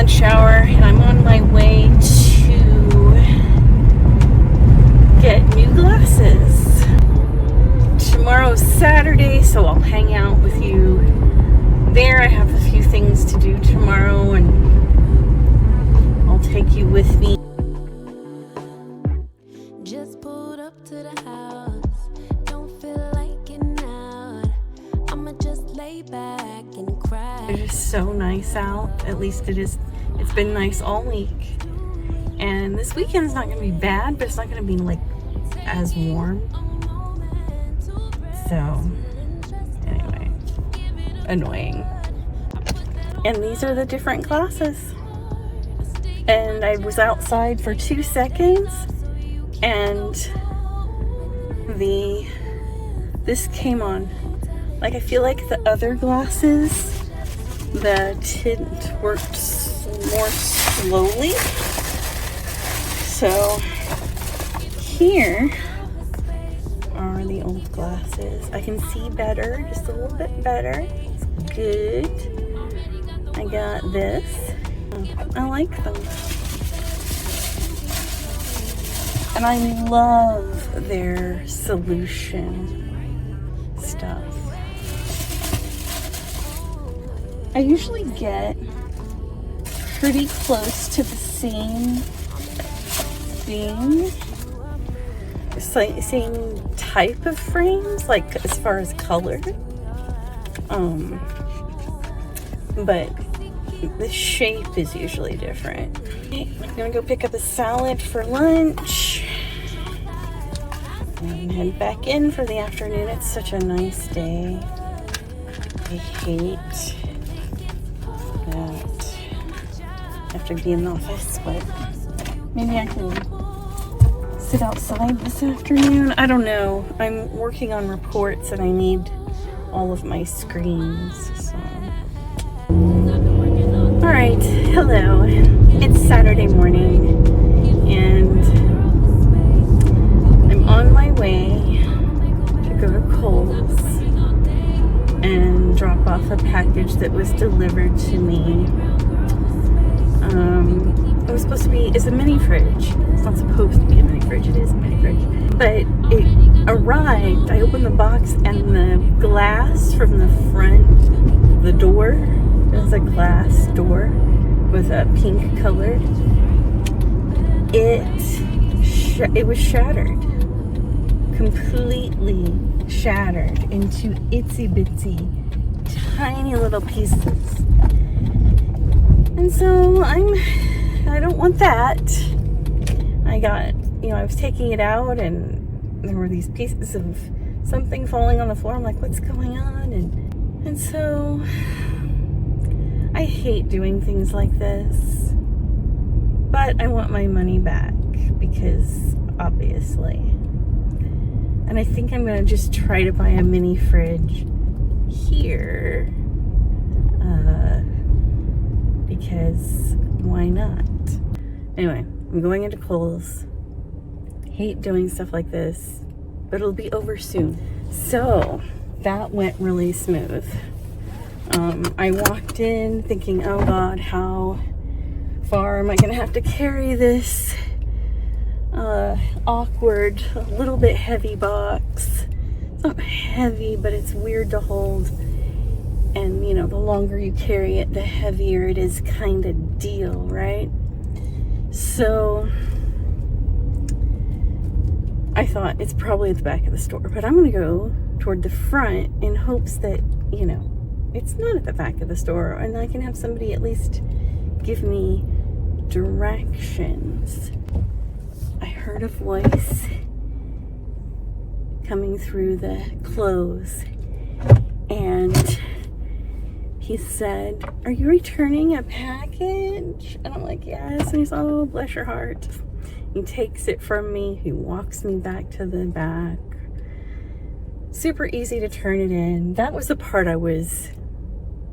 mud shower, and I'm on my way to get new glasses. Tomorrow's Saturday, so I'll hang out with you there. I have a few things to do tomorrow, and I'll take you with me. Just pulled up to the house, don't feel like getting out. I'ma just lay back and cry. It is so nice out. At least it is. It's been nice all week. And this weekend's not going to be bad, but it's not going to be like as warm. So, anyway, annoying. And these are the different glasses. And I was outside for 2 seconds, and this came on. Like, I feel like the other glasses, the tint worked more slowly. So here are the old glasses. I can see better, just a little bit better. It's good. I got this. I like them. And I love their solution stuff. I usually get pretty close to the same thing, same type of frames, like as far as color. But the shape is usually different. Okay, I'm gonna go pick up a salad for lunch and head back in for the afternoon. It's such a nice day. I hate that I have to be in the office, but maybe I can sit outside this afternoon. I don't know. I'm working on reports and I need all of my screens. So. Alright, hello. It's Saturday morning and I'm on my way to go to Kohl's and drop off a package that was delivered to me. It was supposed to be, it's a mini fridge. It's not supposed to be a mini fridge, it is a mini fridge. But it arrived, I opened the box and the glass from the front, the door, it was a glass door with a pink color. It was shattered. Completely shattered into itsy bitsy tiny little pieces. And so I don't want that. I was taking it out and there were these pieces of something falling on the floor. I'm like, what's going on? And so I hate doing things like this, but I want my money back because obviously. And I think I'm gonna just try to buy a mini fridge here because why not? Anyway, I'm going into Kohl's. Hate doing stuff like this, but it'll be over soon. So that went really smooth. I walked in thinking, oh God, how far am I gonna have to carry this awkward, a little bit heavy box. It's not heavy, but it's weird to hold. And you know, the longer you carry it, the heavier it is, kind of deal, right? So I thought it's probably at the back of the store, but I'm gonna go toward the front in hopes that, you know, it's not at the back of the store and I can have somebody at least give me directions. I heard a voice coming through the clothes and he said, "Are you returning a package?" And I'm like, "Yes." And he's, "Oh, bless your heart." He takes it from me. He walks me back to the back. Super easy to turn it in. That was the part I was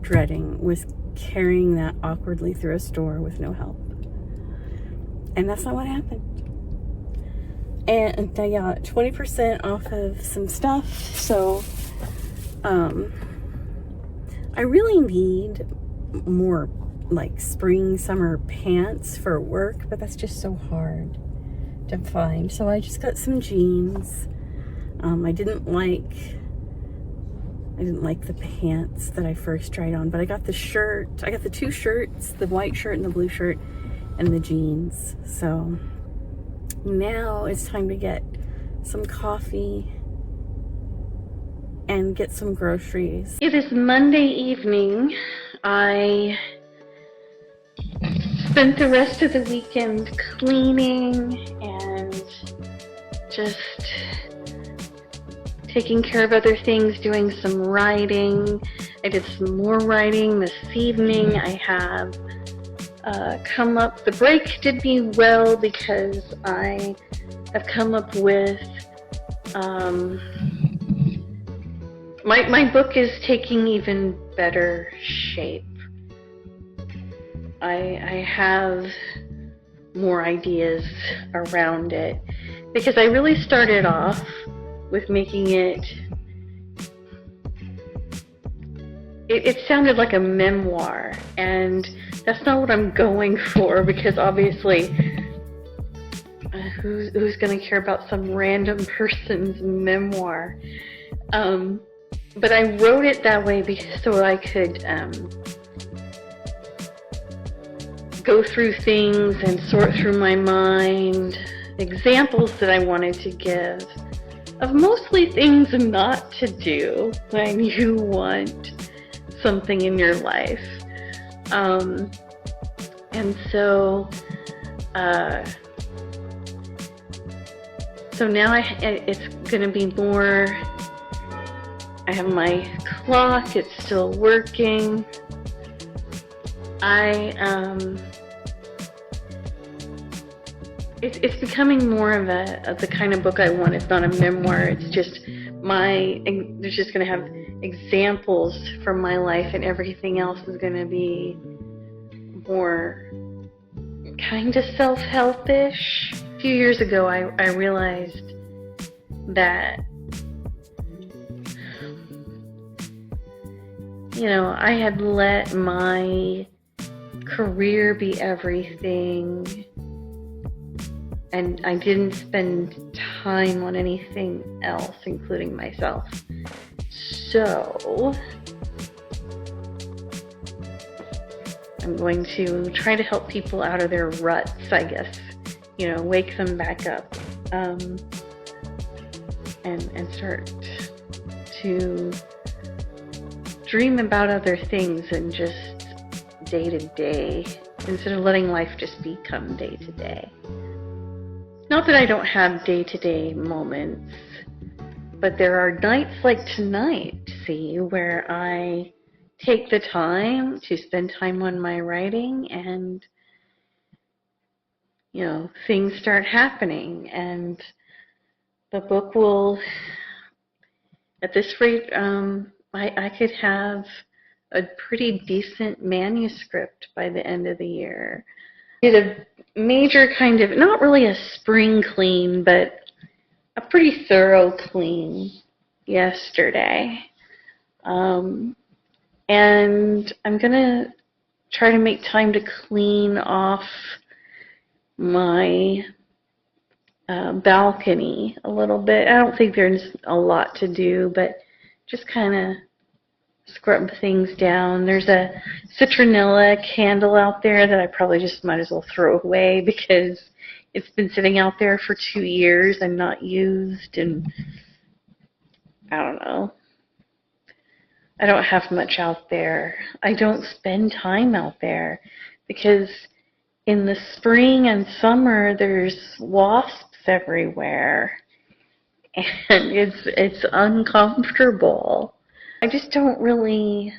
dreading, was carrying that awkwardly through a store with no help. And that's not what happened. And I got 20% off of some stuff. So, I really need more like spring summer pants for work, but that's just so hard to find. So I just got some jeans. I didn't like the pants that I first tried on, but I got the shirt. I got the two shirts, the white shirt and the blue shirt, and the jeans. So now it's time to get some coffee and get some groceries. It is Monday evening. I spent the rest of the weekend cleaning and just taking care of other things, doing some writing. I did some more writing this evening. I have come up, the break did me well because I have come up with, my book is taking even better shape. I have more ideas around it because I really started off with making it sounded like a memoir, and that's not what I'm going for, because obviously who's going to care about some random person's memoir? But I wrote it that way because so I could go through things and sort through my mind examples that I wanted to give of mostly things not to do when you want something in your life. And so now it's going to be more, I have my clock, it's still working. It's becoming more of the kind of book I want. It's not a memoir. It's just there's just going to have examples from my life, and everything else is going to be more kind of self-helpish. A few years ago, I realized that, I had let my career be everything, and I didn't spend time on anything else, including myself. So I'm going to try to help people out of their ruts, I guess. Wake them back up, and start to dream about other things and just day to day, instead of letting life just become day to day. Not that I don't have day-to-day moments, but there are nights like tonight, see, where I take the time to spend time on my writing, and, things start happening, and the book will, at this rate, I could have a pretty decent manuscript by the end of the year. Did a major kind of, not really a spring clean, but a pretty thorough clean yesterday. And I'm going to try to make time to clean off my balcony a little bit. I don't think there's a lot to do, but just kind of scrub things down. There's a citronella candle out there that I probably just might as well throw away because it's been sitting out there for 2 years and not used, and I don't know. I don't have much out there. I don't spend time out there because in the spring and summer there's wasps everywhere, and it's uncomfortable. I just don't really,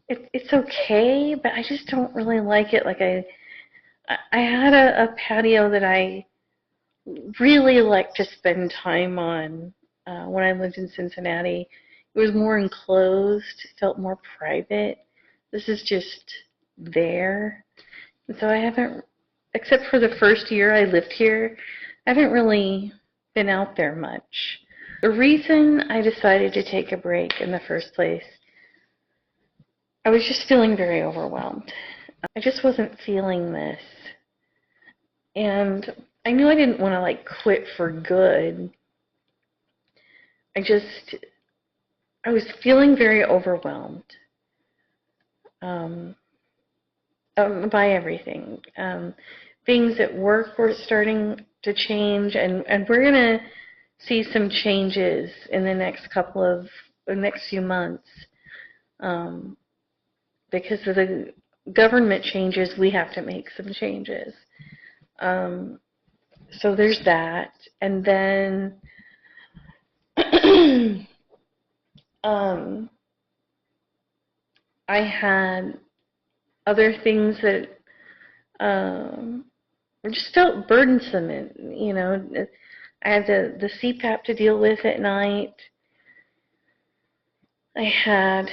it's okay, but I just don't really like it. Like I had a patio that I really liked to spend time on when I lived in Cincinnati. It was more enclosed, it felt more private. This is just there. And so I haven't, except for the first year I lived here, I haven't really been out there much. The reason I decided to take a break in the first place, I was just feeling very overwhelmed. I just wasn't feeling this. And I knew I didn't want to like quit for good. I was feeling very overwhelmed by everything. Things at work were starting to change, and we're going to see some changes in the next few months. Because of the government changes, we have to make some changes. So there's that. And then I had other things that just felt burdensome. I had the CPAP to deal with at night. I had,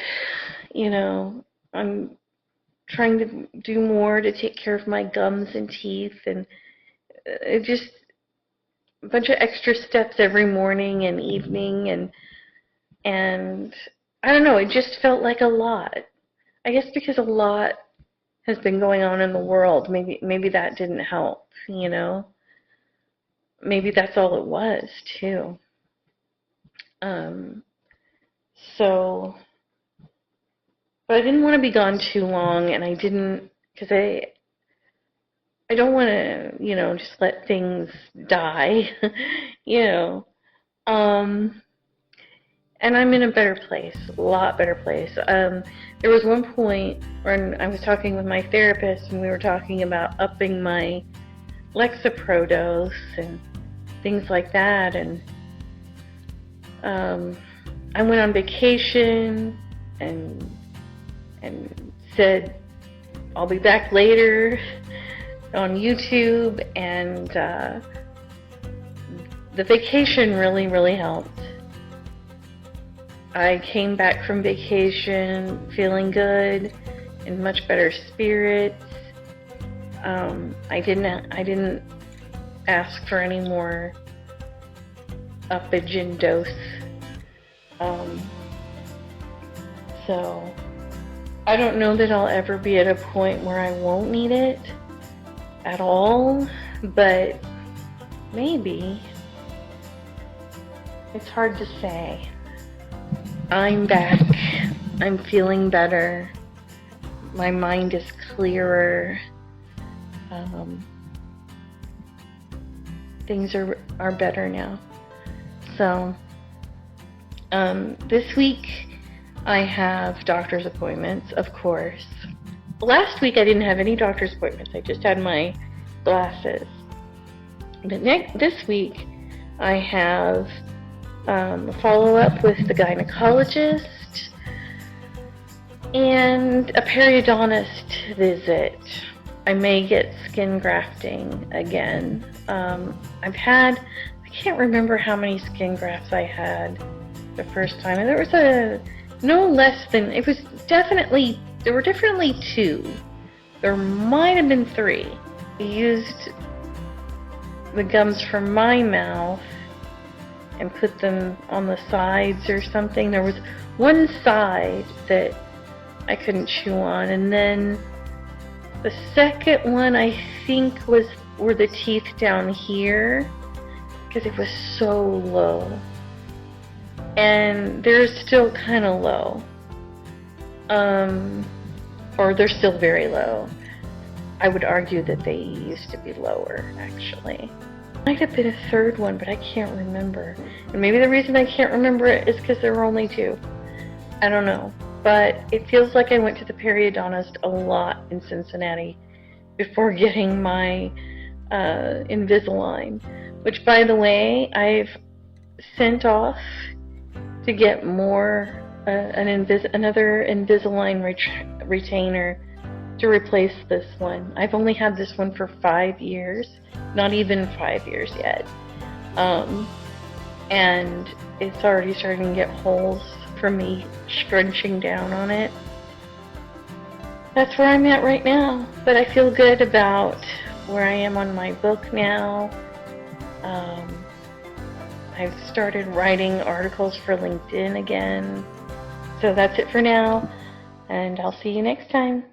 I'm trying to do more to take care of my gums and teeth, and it just a bunch of extra steps every morning and evening, and I don't know, it just felt like a lot. I guess because a lot has been going on in the world, maybe that didn't help, Maybe that's all it was, too. But I didn't want to be gone too long, and I didn't, because I don't want to, just let things die, And I'm in a better place, a lot better place. There was one point when I was talking with my therapist, and we were talking about upping my Lexapro dose and things like that, and I went on vacation and said I'll be back later on YouTube, and the vacation really helped. I came back from vacation feeling good, in much better spirits. I didn't ask for any more uppage in dose. So I don't know that I'll ever be at a point where I won't need it at all, but maybe. It's hard to say. I'm back. I'm feeling better. My mind is clearer. Things are better now. So this week I have doctor's appointments, of course. Last week I didn't have any doctor's appointments. I just had my glasses. But this week I have a follow-up with the gynecologist and a periodontist visit. I may get skin grafting again. I can't remember how many skin grafts I had the first time. And there was there were definitely 2. There might have been 3. I used the gums from my mouth and put them on the sides or something. There was one side that I couldn't chew on, and then the second one I think were the teeth down here, because it was so low. And they're still kind of low. Or they're still very low. I would argue that they used to be lower, actually. Might have been a third one, but I can't remember. And maybe the reason I can't remember it is because there were only 2. I don't know. But it feels like I went to the periodontist a lot in Cincinnati before getting my Invisalign, which, by the way, I've sent off to get more another Invisalign retainer to replace this one. I've only had this one for 5 years, not even 5 years yet, and it's already starting to get holes from me scrunching down on it. That's where I'm at right now, but I feel good about where I am on my book now. I've started writing articles for LinkedIn again. So that's it for now, and I'll see you next time.